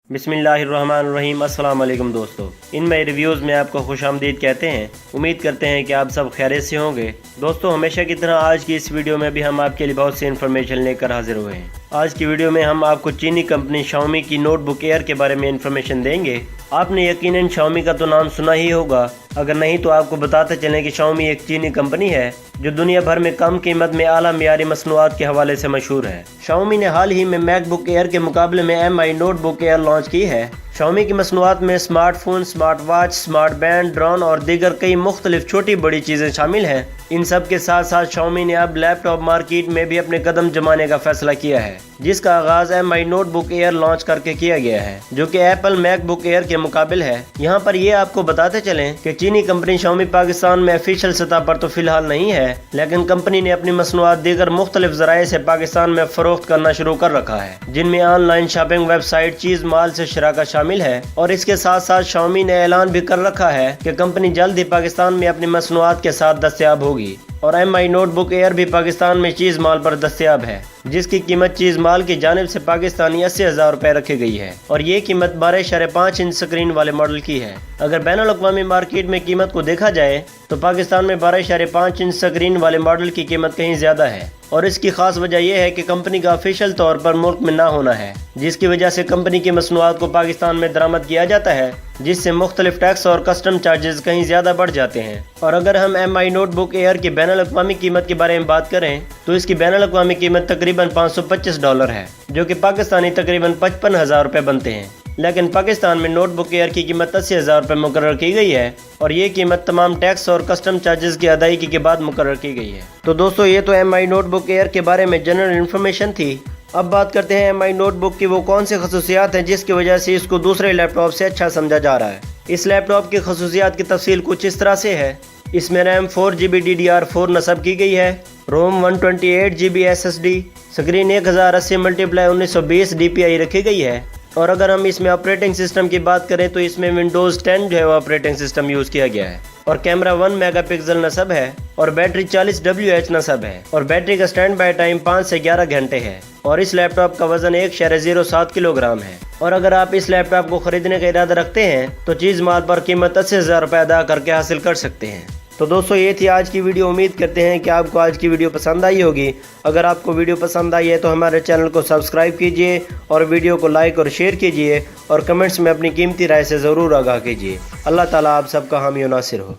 بسم اللہ الرحمن الرحیم۔ السلام علیکم دوستو، ان میں ریویوز میں آپ کو خوش آمدید کہتے ہیں۔ امید کرتے ہیں کہ آپ سب خیریت سے ہوں گے۔ دوستو، ہمیشہ کی طرح آج کی اس ویڈیو میں بھی ہم آپ کے لیے بہت سی انفارمیشن لے کر حاضر ہوئے ہیں۔ آج کی ویڈیو میں ہم آپ کو چینی کمپنی Xiaomi کی نوٹ بک ایئر کے بارے میں انفارمیشن دیں گے۔ آپ نے یقیناً Xiaomi کا تو نام سنا ہی ہوگا، اگر نہیں تو آپ کو بتاتے چلیں کہ Xiaomi ایک چینی کمپنی ہے جو دنیا بھر میں کم قیمت میں اعلیٰ معیاری مصنوعات کے حوالے سے مشہور ہے۔ Xiaomi نے حال ہی میں میک بک ایئر کے مقابلے میں Mi notebook air launch کی ہے۔ Xiaomi کی مصنوعات میں smartphone, smart watch, smart band, drone اور دیگر کئی مختلف چھوٹی بڑی چیزیں شامل ہیں۔ ان سب کے ساتھ ساتھ Xiaomi نے اب لیپ ٹاپ مارکیٹ میں بھی اپنے قدم جمانے کا فیصلہ کیا ہے، جس کا آغاز Mi notebook air launch کر کے کیا گیا ہے، جو کہ ایپل میک بک ایئر کے مقابل ہے۔ یہاں پر یہ آپ کو بتاتے چلیں کہ چینی کمپنی Xiaomi پاکستان میں آفیشیل سطح پر تو فی الحال نہیں ہے، لیکن کمپنی نے اپنی مصنوعات دیگر مختلف ذرائع سے پاکستان میں فروخت کرنا شروع کر رکھا ہے، جن میں online shopping website چیز مال سے شراکت شامل ہے۔ اور اس کے ساتھ ساتھ Xiaomi نے اعلان بھی کر رکھا ہے کہ کمپنی جلد ہی پاکستان میں اپنی مصنوعات کے ساتھ دستیاب ہوگی، اور Mi نوٹ بک ایئر بھی پاکستان میں چیز مال پر دستیاب ہے، جس کی قیمت چیز مال کی جانب سے پاکستانی 80,000 روپے رکھی گئی ہے، اور یہ قیمت 12.5 انچ سکرین والے ماڈل کی ہے۔ اگر بین الاقوامی مارکیٹ میں قیمت کو دیکھا جائے تو پاکستان میں 12.5 انچ سکرین والے ماڈل کی قیمت کہیں زیادہ ہے، اور اس کی خاص وجہ یہ ہے کہ کمپنی کا آفیشیل طور پر ملک میں نہ ہونا ہے، جس کی وجہ سے کمپنی کی مصنوعات کو پاکستان میں درآمد کیا جاتا ہے، جس سے مختلف ٹیکس اور کسٹم چارجز کہیں زیادہ بڑھ جاتے ہیں۔ اور اگر ہم Mi نوٹ بک ایئر کی بین الاقوامی قیمت کے بارے میں بات کریں تو اس کی بین الاقوامی قیمت تقریباً $525 ہے، جو کہ پاکستانی تقریباً 55,000 روپے بنتے ہیں، لیکن پاکستان میں نوٹ بک ایئر کی قیمت 80,000 روپے مقرر کی گئی ہے، اور یہ قیمت تمام ٹیکس اور کسٹم چارجز کی ادائیگی کے بعد مقرر کی گئی ہے۔ تو دوستو، یہ تو Mi نوٹ بک ایئر کے بارے میں جنرل انفارمیشن تھی۔ اب بات کرتے ہیں Mi نوٹ بک کی وہ کون سی خصوصیات ہیں جس کی وجہ سے اس کو دوسرے لیپ ٹاپ سے اچھا سمجھا جا رہا ہے۔ اس لیپ ٹاپ کی خصوصیات کی تفصیل کچھ اس طرح سے ہے۔ اس میں ریم 4GB DDR4 نصب کی گئی ہے، روم 128GB SSD، screen 1080x1920 DPI رکھی گئی ہے، اور اگر ہم اس میں آپریٹنگ سسٹم کی بات کریں تو اس میں ونڈوز 10 جو ہے وہ آپریٹنگ سسٹم یوز کیا گیا ہے، اور کیمرہ 1 میگا پکسل نصب ہے، اور بیٹری 40 Wh نصب ہے، اور بیٹری کا اسٹینڈ بائی ٹائم 5 سے 11 گھنٹے ہے، اور اس لیپ ٹاپ کا وزن 1.07 کلو گرام ہے۔ اور اگر آپ اس لیپ ٹاپ کو خریدنے کا ارادہ رکھتے ہیں تو چیز مال پر قیمت 80,000 روپے ادا کر کے حاصل کر سکتے ہیں۔ تو دوستو، یہ تھی آج کی ویڈیو۔ امید کرتے ہیں کہ آپ کو آج کی ویڈیو پسند آئی ہوگی۔ اگر آپ کو ویڈیو پسند آئی ہے تو ہمارے چینل کو سبسکرائب کیجئے، اور ویڈیو کو لائک اور شیئر کیجئے، اور کمنٹس میں اپنی قیمتی رائے سے ضرور آگاہ کیجئے۔ اللہ تعالیٰ آپ سب کا حامی و ناصر ہو۔